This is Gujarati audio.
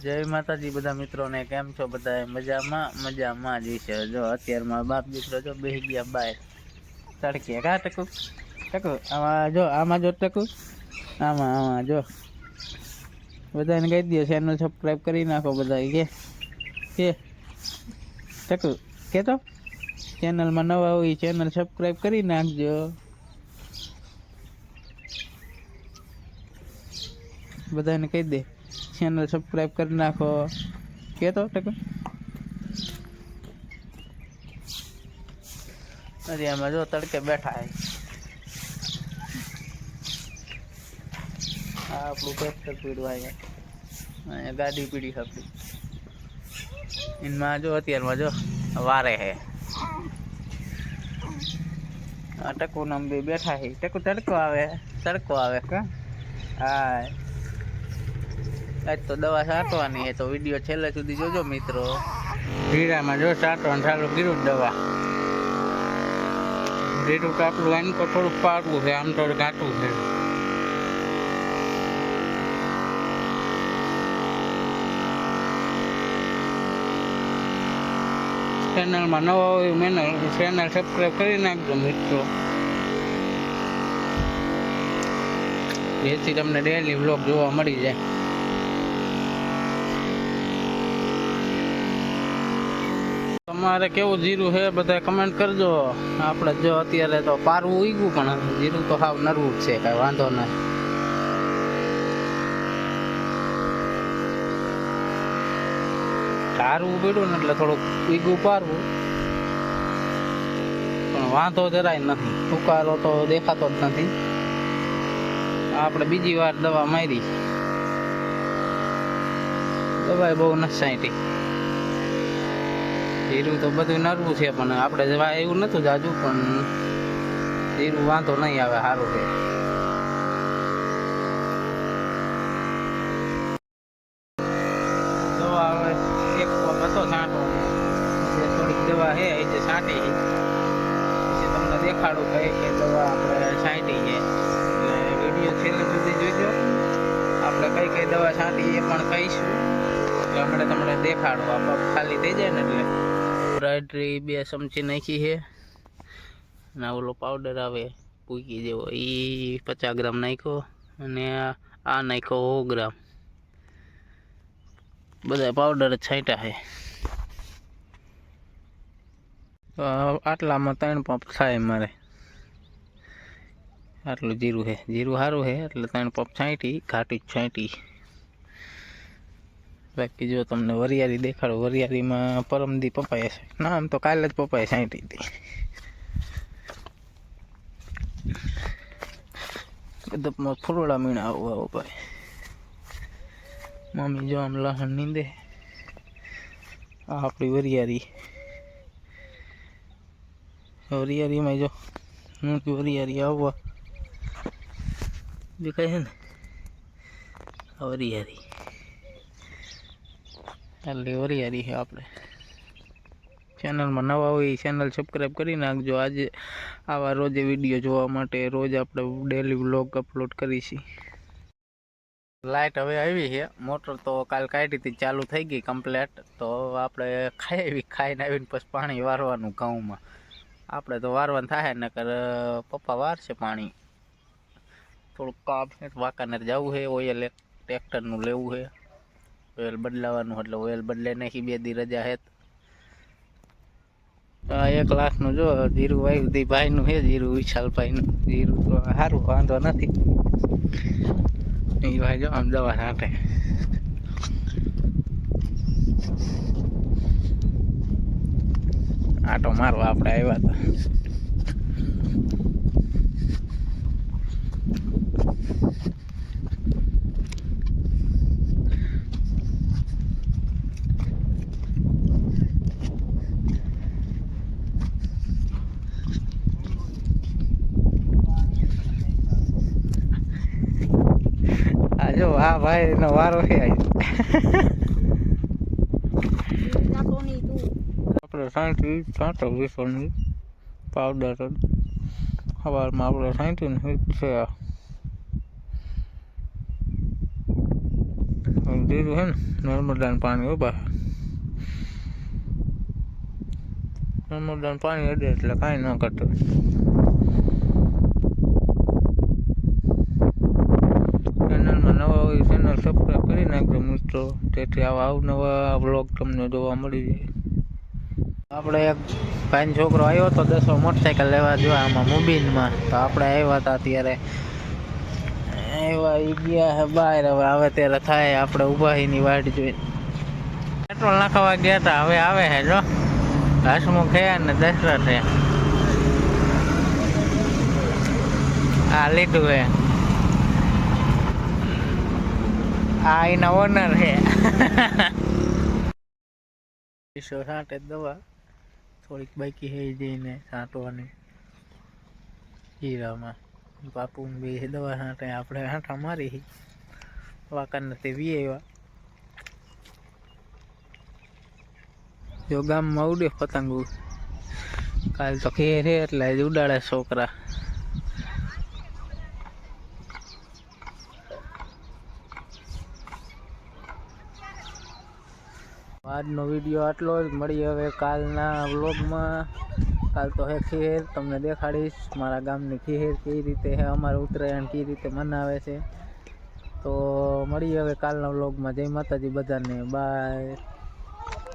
જય માતાજી બધા મિત્રોને, કેમ છો બધા? મજામાં જ છે। જો અત્યારમાં બાપ દીકરો જો બેસી ગયા બહાર તડકે કા ટકુ આમાં જો, આમાં જો ટકુ, આમાં જો બધાને કહી દો ચેનલ સબસ્ક્રાઈબ કરી નાખો બધા કે ટકુ કે તો ચેનલમાં નવા હોય ચેનલ સબસ્ક્રાઈબ કરી નાખજો બધાને કહી દે चैनल सब्सक्राइब कर नाखो के तो टक अरे हम जो तड़के बैठा है आपू ट्रेक्टर पीड़वा है गाड़ी पीड़ी अपनी इनमें जो अत्यार जो वारे है टकू नम भी बैठा है टकू तड़को आवे का हाँ आज तो दवा छांटवानी है तो वीडियो छेल्ले सुधी जोजो मित्रों। हीरा में जो छांटवानुं चालू कर्युं दवा जीरु तो आपणुं आने तो थोड़ुं पाड़वुं छे आम तो घाटुं छे चेनल में नवा होय मैंने चेनल सब्सक्राइब करी नाखजो मित्रों जेथी तमने डेली व्लॉग जोवा मळी जाय। તમારે કેવું જીરું છે બધા કમેન્ટ કરજો। આપણે જો અત્યારે તો પારવું ઉગ્યું પણ જીરું તો હાવ નરવું છે, કઈ વાંધો નહીં। સારું પડ્યું ને એટલે થોડુંક ઉગ્યું પારવું પણ વાંધો જરાય નથી, ઉકાળો તો દેખાતો જ નથી। આપણે બીજી વાર દવા મારી, દવાઈ બહુ નથી છાંટી। जीरु तो बधु नरवुं छे पण आपणे जवा एवुं नथुं जाजू पण जीरु वांधो नहीं आवे सारूं छे। दवा हवे एक पतो छांटवानो जे थोड़ी दवा है ए जे छांटी पछी तमने देखाडुं के दवा आपणे छांटी है એટલે વિડિયો છેલ્લે સુધી જોજો। આપણે કઈ દવા છાંટી એ પણ કહીશું એટલે આપણે તમને દેખાડું। આ પગ ખાલી થઈ જાય ને એટલે राइड्री 2 चमची नाखी है ना ओलो पाउडर आवे पूकी जेवो ई 50 ग्राम नाखो अने आ नाखो 100 ग्राम बधा पाउडर छांटा है। आटला में 3 पंप थाय मारे आटलू जीरु है, जीरु सारूं है એટલે 3 पंप छांटी घाटी छांटी। बाकी जो तमने वरियारी देखाड़ो, वरियारी में परमदी पपाया है ना, आम तो काले ज पपाया छांटी थी। गदप में फूलोड़ा मीणा आओ भाई मम्मी जो आम लहण नींदे आपड़ी वरियारी वरियारी में जो मोटी वरियारी आवा दिखाय है ना वरियारी वरियारी है। आपणे चेनल में नवा हो चेनल सब्सक्राइब करी नाखजो। आज आवा रोजे विडियो जोवा माटे रोज आपणे डेली व्लॉग अपलोड करीशी। लाइट हवे आवी है, मोटर तो काल काढी थी चालू थई गई कम्प्लीट। तो आपणे खाईने आवीने पछी पाणी वारवानुं घऊंमां। आपणे तो वारवानुं थाय नकर पप्पा वारशे पाणी। थोडुं काम है, वांकानेर जावुं है, ऑयल ट्रेक्टरनुं लेवुं है, ऑयल बदलावानुं એટલે ऑयल बदले नहीं 2 દી रजा है। 1 લાખનું જો જીરું વાવ્યું દી ભાઈનું છે, જીરું વિશાલ ભાઈનું જીરું તો સારું વાંધો નથી। એ ભાઈ જો આમ દવા છાંટે આટો મારવા આપણે આવ્યા હતા। जो आ भाई नो वारो है આપણે 60 વિસોની પાવડર સવારમાં આપણે 60 છે। દીધું હે ને નર્મદાનું પાણી ઉભા નર્મદાનું પાણી અડે એટલે કાંઈ ન કરતું. ચેનલમાં નવા હોય ચેનલ સબસ્ક્રાઈબ કરી નાખજો મિત્રો, તેથી આવા અવનવા બ્લોગ તમને જોવા મળી જાય. આપણે એક ભાઈનો છોકરો આવ્યો હતો 10 મોટરસાઇકલ લેવા જો આમાં મુબીનમાં, તો આપણે આવ્યા હતા ત્યારે આવ્યા એ ગયા હે બહાર. હવે આવે ત્યારે થાય આપણે ઊભા એની વાટ જોઈ. પેટ્રોલ નાખવા ગયા હતા, હવે આવે છે જો હસમુખ છે ને દશરથ છે. આ લીધું હે, આ એના ઓનર છે. 260 દવા થોડીક બાકી છે જઈને છાંટવાની હીરામાં. બાપુ બે દવા છાંટે, આપણે હાંઠા મારી વાકર નથી વી આવ્યા. જો ગામમાં ઉડે પતંગ, કાલ તો ખેર છે એટલે જ ઉડાડે છોકરા. આજનો વિડીયો આટલો જ. મળીએ હવે કાલના વ્લોગમાં. કાલ તો હે ખેર, તમને દેખાડીશ મારા ગામની ખેર કઈ રીતે હે, અમારે ઉત્તરાયણ કઈ રીતે મનાવે છે. તો મળીએ હવે કાલના વ્લોગમાં. જય માતાજી બધાને, બાય.